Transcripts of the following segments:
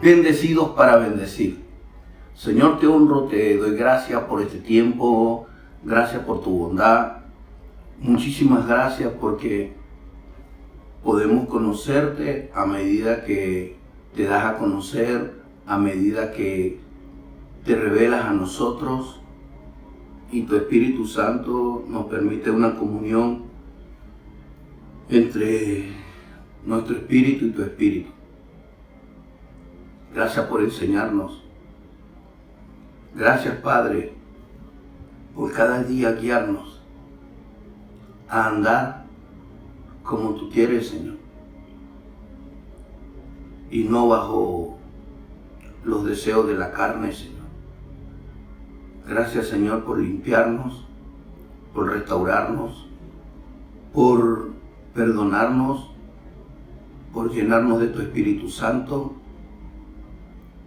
bendecidos para bendecir. Señor, te honro, te doy gracias por este tiempo, gracias por tu bondad. Muchísimas gracias porque podemos conocerte a medida que te das a conocer, a medida que te revelas a nosotros, y tu Espíritu Santo nos permite una comunión entre nuestro espíritu y tu espíritu. Gracias por enseñarnos. Gracias, Padre, por cada día guiarnos a andar como tú quieres, Señor, y no bajo los deseos de la carne, Señor. Gracias, Señor, por limpiarnos, por restaurarnos, por perdonarnos, por llenarnos de tu Espíritu Santo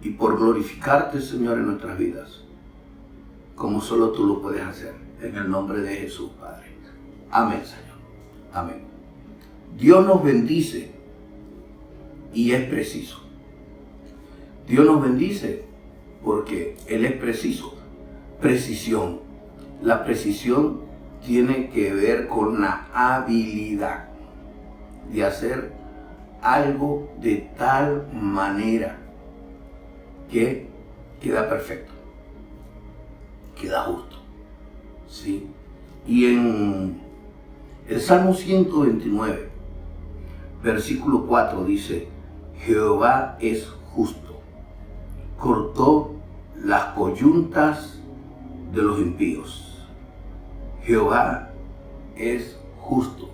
y por glorificarte, Señor, en nuestras vidas, como solo tú lo puedes hacer. En el nombre de Jesús, Padre. Amén, Señor. Amén. Dios nos bendice y es preciso. Dios nos bendice porque Él es preciso. Precisión. La precisión tiene que ver con la habilidad de hacer algo de tal manera que queda perfecto, queda justo, ¿sí? Y en el Salmo 129, versículo 4 dice: Jehová es justo, cortó las coyuntas de los impíos. Jehová es justo,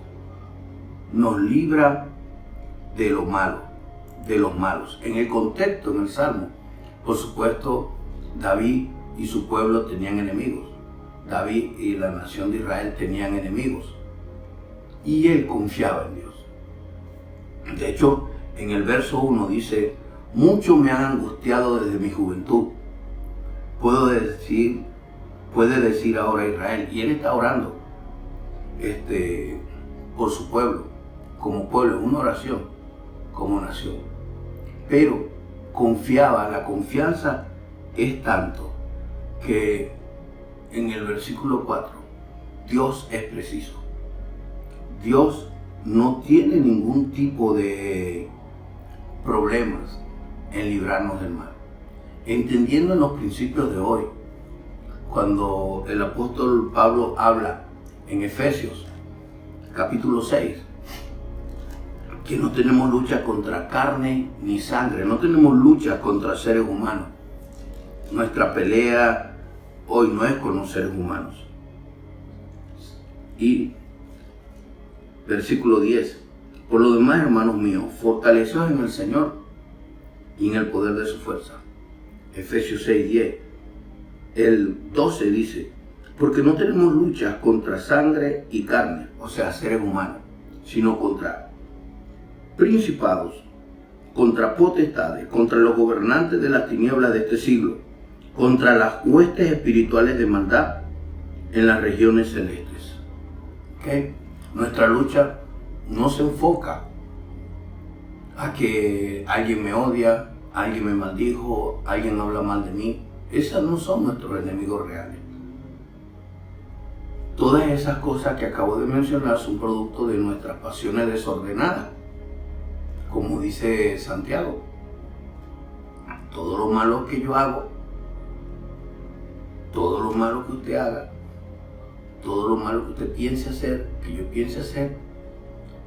nos libra de lo malo, de los malos. En el contexto, en el Salmo, por supuesto, David y su pueblo tenían enemigos. David y la nación de Israel tenían enemigos. Y él confiaba en Dios. De hecho, en el verso 1 dice: mucho me han angustiado desde mi juventud. Puede decir ahora Israel. Y él está orando por su pueblo, como pueblo, una oración, como nación. Pero confiaba, la confianza es tanto que en el versículo 4, Dios es preciso. Dios no tiene ningún tipo de problemas en librarnos del mal. Entendiendo en los principios de hoy, cuando el apóstol Pablo habla en Efesios capítulo 6, que no tenemos lucha contra carne ni sangre, no tenemos lucha contra seres humanos. Nuestra pelea hoy no es con los seres humanos. Y versículo 10, por lo demás, hermanos míos, fortaleceos en el Señor y en el poder de su fuerza. Efesios 6:10. El 12 dice: porque no tenemos lucha contra sangre y carne, o sea, seres humanos, sino contra principados, contra potestades, contra los gobernantes de las tinieblas de este siglo, contra las huestes espirituales de maldad en las regiones celestes. ¿Okay? Nuestra lucha no se enfoca a que alguien me odia, alguien me maldijo, alguien habla mal de mí. Esos no son nuestros enemigos reales. Todas esas cosas que acabo de mencionar son producto de nuestras pasiones desordenadas. Como dice Santiago, todo lo malo que yo hago, todo lo malo que usted haga, todo lo malo que usted piense hacer, que yo piense hacer,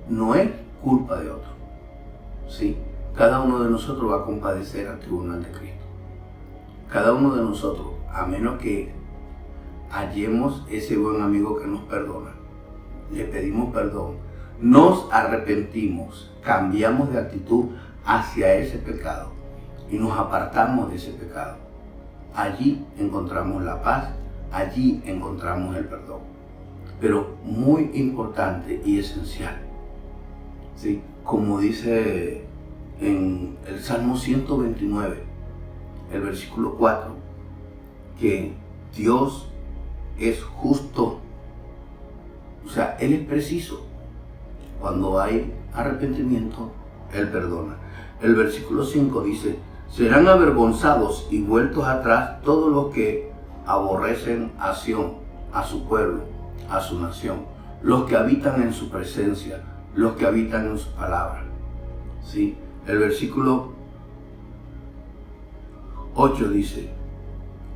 no es culpa de otro. ¿Sí? Cada uno de nosotros va a compadecer al tribunal de Cristo. Cada uno de nosotros, a menos que hallemos ese buen amigo que nos perdona, le pedimos perdón, nos arrepentimos, cambiamos de actitud hacia ese pecado y nos apartamos de ese pecado. Allí encontramos la paz, allí encontramos el perdón. Pero muy importante y esencial, ¿sí? Como dice en el Salmo 129, el versículo 4, que Dios es justo. O sea, Él es preciso. Cuando hay arrepentimiento, Él perdona. El versículo 5 dice: Serán avergonzados y vueltos atrás todos los que aborrecen a Sión, a su pueblo, a su nación, los que habitan en su presencia, los que habitan en su palabra. ¿Sí? El versículo 8 dice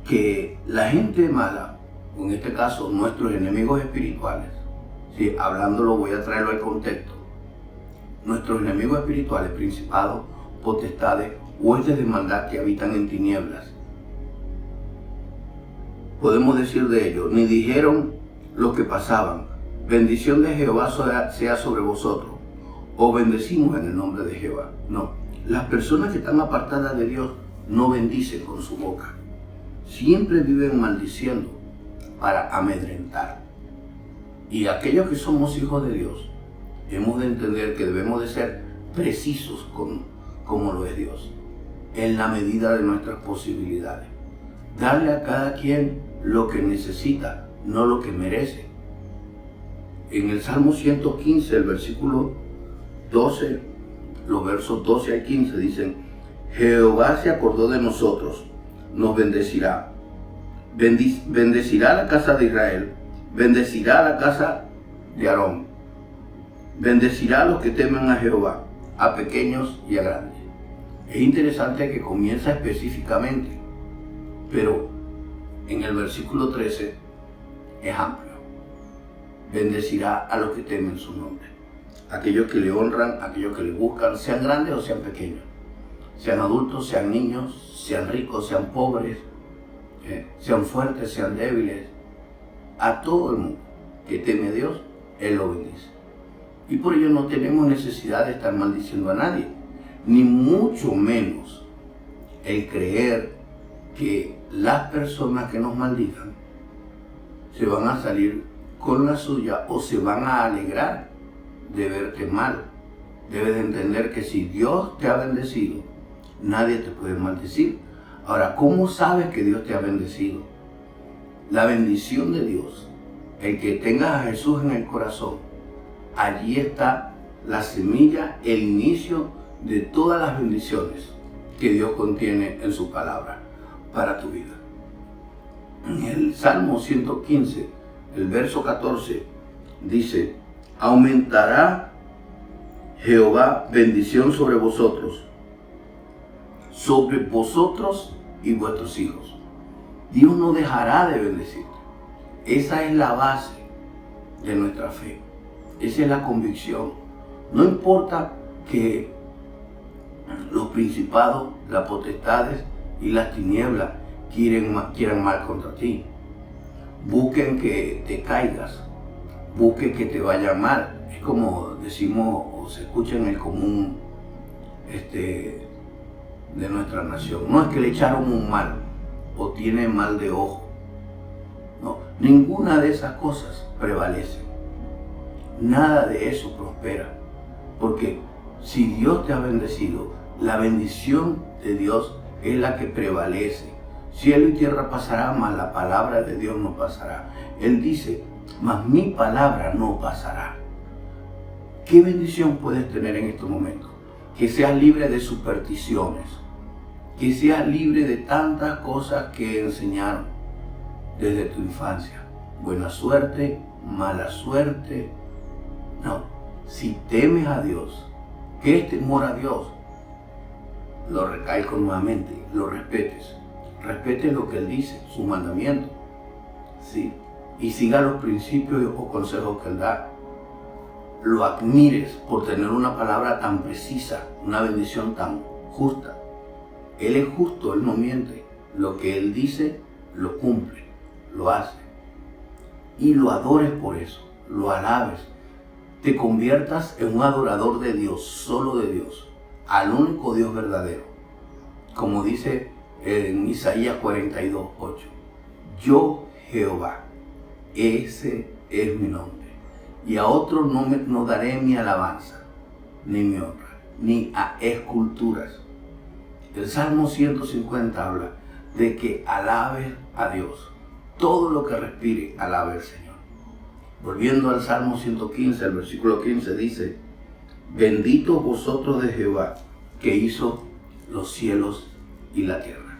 que la gente mala, en este caso nuestros enemigos espirituales, ¿sí? Hablándolo, voy a traerlo al contexto, nuestros enemigos espirituales, principados, potestades, huestes de maldad que habitan en tinieblas. Podemos decir de ellos, ni dijeron los que pasaban, bendición de Jehová sea sobre vosotros, o bendecimos en el nombre de Jehová. No, las personas que están apartadas de Dios no bendicen con su boca. Siempre viven maldiciendo para amedrentar. Y aquellos que somos hijos de Dios, hemos de entender que debemos de ser precisos como lo es Dios, en la medida de nuestras posibilidades. Darle a cada quien lo que necesita, no lo que merece. En el Salmo 115, el versículo 12, los versos 12 al 15 dicen: Jehová se acordó de nosotros, nos bendecirá. Bendecirá a la casa de Israel, bendecirá a la casa de Aarón. Bendecirá a los que temen a Jehová, a pequeños y a grandes. Es interesante que comienza específicamente, pero en el versículo 13 es amplio. Bendecirá a los que temen su nombre. Aquellos que le honran, aquellos que le buscan, sean grandes o sean pequeños. Sean adultos, sean niños, sean ricos, sean pobres, sean fuertes, sean débiles. A todo el mundo que teme a Dios, Él lo bendice. Y por ello no tenemos necesidad de estar maldiciendo a nadie, ni mucho menos el creer que las personas que nos maldigan se van a salir con la suya o se van a alegrar de verte mal. Debes de entender que si Dios te ha bendecido, nadie te puede maldecir. Ahora, ¿cómo sabes que Dios te ha bendecido? La bendición de Dios, el que tengas a Jesús en el corazón, allí está la semilla, el inicio de todas las bendiciones que Dios contiene en su palabra para tu vida. En el Salmo 115, el verso 14, dice: aumentará Jehová bendición sobre vosotros y vuestros hijos. Dios no dejará de bendecirte. Esa es la base de nuestra fe. Esa es la convicción. No importa que los principados, las potestades y las tinieblas quieran mal contra ti. Busquen que te caigas. Busquen que te vaya mal. Es como decimos o se escucha en el común de nuestra nación. No es que le echaron un mal o tiene mal de ojo. No, ninguna de esas cosas prevalece. Nada de eso prospera. Porque si Dios te ha bendecido, la bendición de Dios es la que prevalece. Cielo y tierra pasará, mas la palabra de Dios no pasará. Él dice: mas mi palabra no pasará. ¿Qué bendición puedes tener en estos momentos? Que seas libre de supersticiones. Que seas libre de tantas cosas que enseñaron desde tu infancia. Buena suerte, mala suerte. No, si temes a Dios, ¿qué es temor a Dios? Lo recalco nuevamente, lo respetes. Respete lo que Él dice, su mandamiento. ¿Sí? Y siga los principios o consejos que Él da. Lo admires por tener una palabra tan precisa, una bendición tan justa. Él es justo, Él no miente. Lo que Él dice, lo cumple, lo hace. Y lo adores por eso, lo alabes. Te conviertas en un adorador de Dios, solo de Dios, al único Dios verdadero. Como dice en Isaías 42:8, yo Jehová, ese es mi nombre, y a otro no daré mi alabanza, ni mi honra, ni a esculturas. El Salmo 150 habla de que alabes a Dios, todo lo que respire, alabe al Señor. Volviendo al Salmo 115, el versículo 15 dice: benditos vosotros de Jehová, que hizo los cielos y la tierra.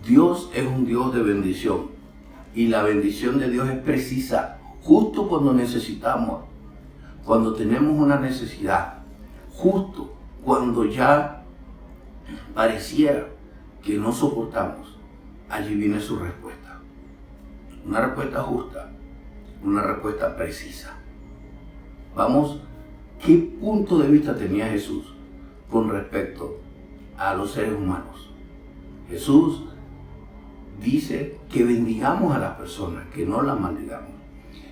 Dios es un Dios de bendición y la bendición de Dios es precisa justo cuando necesitamos, cuando tenemos una necesidad, justo cuando ya pareciera que no soportamos. Allí viene su respuesta. Una respuesta justa, una respuesta precisa. Vamos, ¿qué punto de vista tenía Jesús con respecto a los seres humanos? Jesús dice que bendigamos a las personas, que no las maldigamos.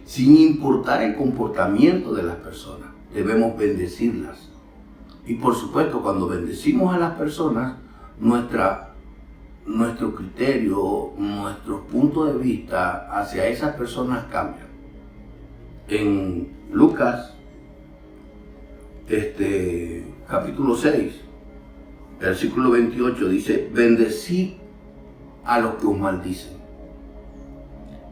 Sin importar el comportamiento de las personas, debemos bendecirlas. Y por supuesto, cuando bendecimos a las personas, nuestro criterio, nuestro punto de vista hacia esas personas cambian. En Lucas, capítulo 6, versículo 28 dice: bendecid a los que os maldicen.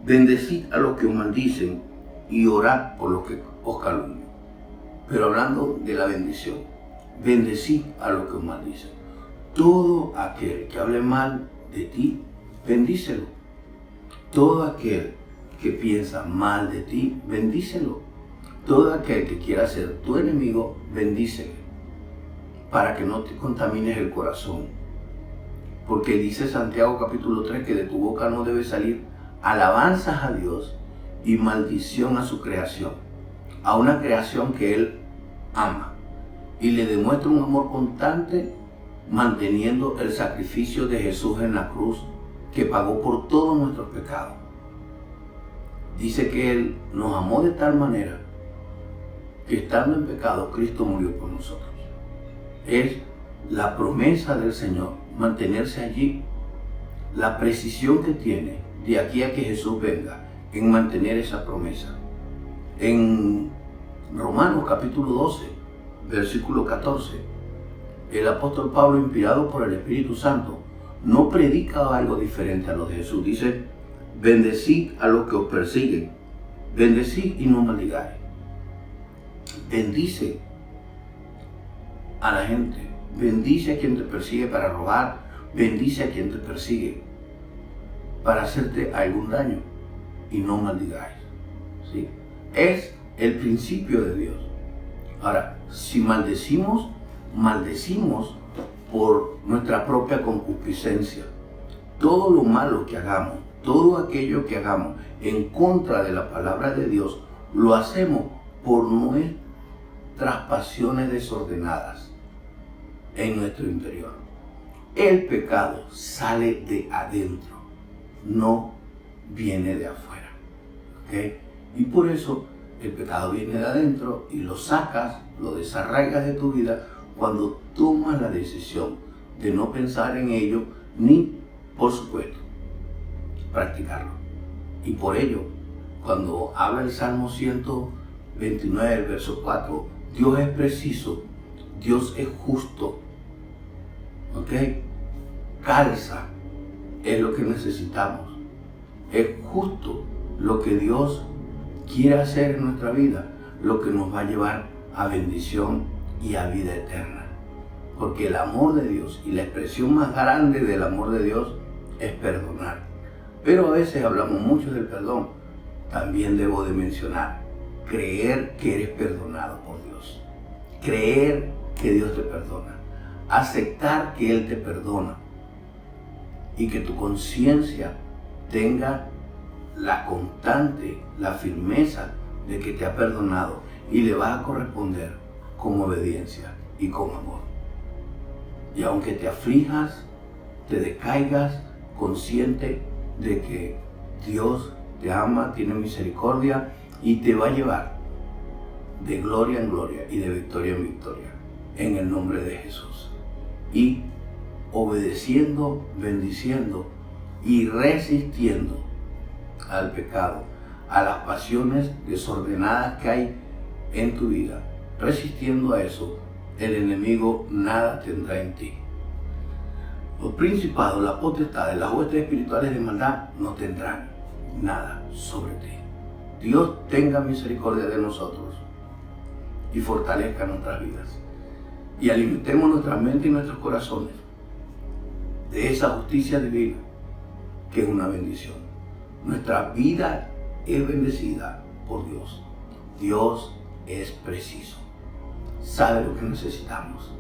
Bendecid a los que os maldicen y orad por los que os calumnian. Pero hablando de la bendición, bendecid a los que os maldicen. Todo aquel que hable mal de ti, bendícelo. Todo aquel que piensa mal de ti, bendícelo. Todo aquel que quiera ser tu enemigo, bendícelo, para que no te contamines el corazón. Porque dice Santiago capítulo 3 que de tu boca no debe salir alabanzas a Dios y maldición a su creación, a una creación que Él ama y le demuestra un amor constante, manteniendo el sacrificio de Jesús en la cruz, que pagó por todos nuestros pecados. Dice que Él nos amó de tal manera que estando en pecado, Cristo murió por nosotros. Es la promesa del Señor, mantenerse allí, la precisión que tiene de aquí a que Jesús venga en mantener esa promesa. En Romanos capítulo 12, versículo 14, el apóstol Pablo, inspirado por el Espíritu Santo, no predica algo diferente a lo de Jesús. Dice: bendecid a los que os persiguen, bendecid y no maldigáis. Bendice a la gente, bendice a quien te persigue para robar, bendice a quien te persigue para hacerte algún daño y no maldigáis. ¿Sí? Es el principio de Dios. Ahora, si maldecimos por nuestra propia concupiscencia. Todo lo malo que hagamos, todo aquello que hagamos en contra de la palabra de Dios, lo hacemos por nuestras pasiones desordenadas en nuestro interior. El pecado sale de adentro, no viene de afuera. ¿Okay? Y por eso el pecado viene de adentro y lo sacas, lo desarraigas de tu vida cuando tomas la decisión de no pensar en ello ni, por supuesto, practicarlo. Y por ello, cuando habla el Salmo 129, el verso 4, Dios es preciso, Dios es justo. ¿Ok? Calza es lo que necesitamos. Es justo lo que Dios quiere hacer en nuestra vida, lo que nos va a llevar a bendición y a vida eterna. Porque el amor de Dios y la expresión más grande del amor de Dios es perdonar. Pero a veces hablamos mucho del perdón. También debo de mencionar, creer que eres perdonado por Dios. Creer que Dios te perdona. Aceptar que Él te perdona. Y que tu conciencia tenga la constante, la firmeza de que te ha perdonado y le vas a corresponder con obediencia y con amor. Y aunque te aflijas, te decaigas, consciente de que Dios te ama, tiene misericordia y te va a llevar de gloria en gloria y de victoria en victoria, en el nombre de Jesús. Y obedeciendo, bendiciendo y resistiendo al pecado, a las pasiones desordenadas que hay en tu vida, resistiendo a eso, el enemigo nada tendrá en ti. Los principados, las potestades, las huestes espirituales de maldad no tendrán nada sobre ti. Dios tenga misericordia de nosotros y fortalezca nuestras vidas. Y alimentemos nuestra mente y nuestros corazones de esa justicia divina, que es una bendición. Nuestra vida es bendecida por Dios. Dios es preciso. Sabe lo que necesitamos.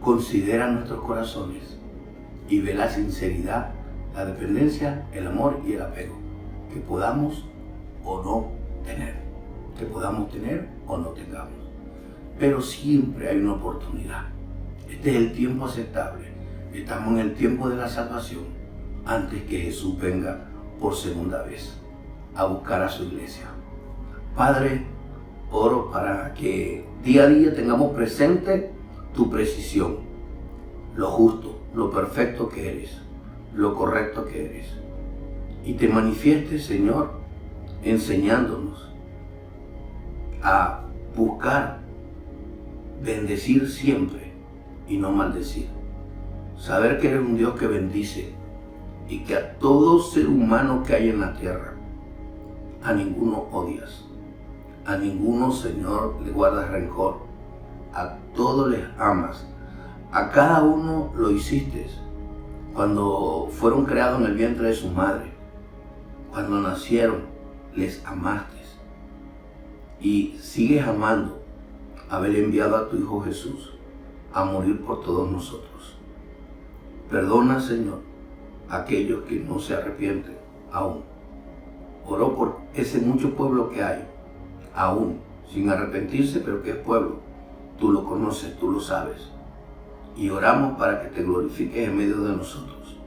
Considera nuestros corazones y ve la sinceridad, la dependencia, el amor y el apego que podamos o no tener. Que podamos tener o no tengamos. Pero siempre hay una oportunidad. Este es el tiempo aceptable. Estamos en el tiempo de la salvación, antes que Jesús venga por segunda vez a buscar a su iglesia. Padre, oro para que día a día tengamos presente tu precisión, lo justo, lo perfecto que eres, lo correcto que eres. Y te manifiestes, Señor, enseñándonos a buscar, bendecir siempre y no maldecir. Saber que eres un Dios que bendice y que a todo ser humano que hay en la tierra, a ninguno odias, a ninguno, Señor, le guardas rencor, a todos les amas, a cada uno lo hiciste cuando fueron creados en el vientre de su madre, cuando nacieron les amaste y sigues amando haber enviado a tu Hijo Jesús a morir por todos nosotros. Perdona, Señor, a aquellos que no se arrepienten aún. Oro por ese mucho pueblo que hay, aún sin arrepentirse, pero que es pueblo. Tú lo conoces, tú lo sabes. Y oramos para que te glorifiques en medio de nosotros.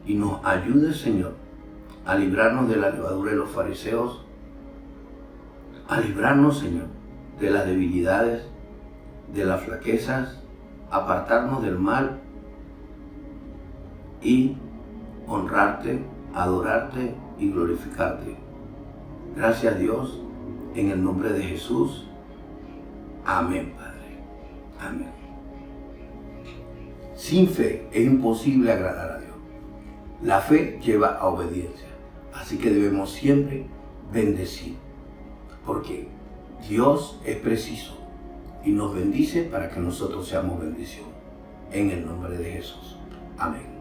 Y nos ayudes, Señor, a librarnos de la levadura de los fariseos, a librarnos, Señor, de las debilidades, de las flaquezas, apartarnos del mal y honrarte, adorarte y glorificarte. Gracias, Dios, en el nombre de Jesús. Amén, Padre. Amén. Sin fe es imposible agradar a Dios. La fe lleva a obediencia. Así que debemos siempre bendecir. Porque Dios es preciso y nos bendice para que nosotros seamos bendición. En el nombre de Jesús. Amén.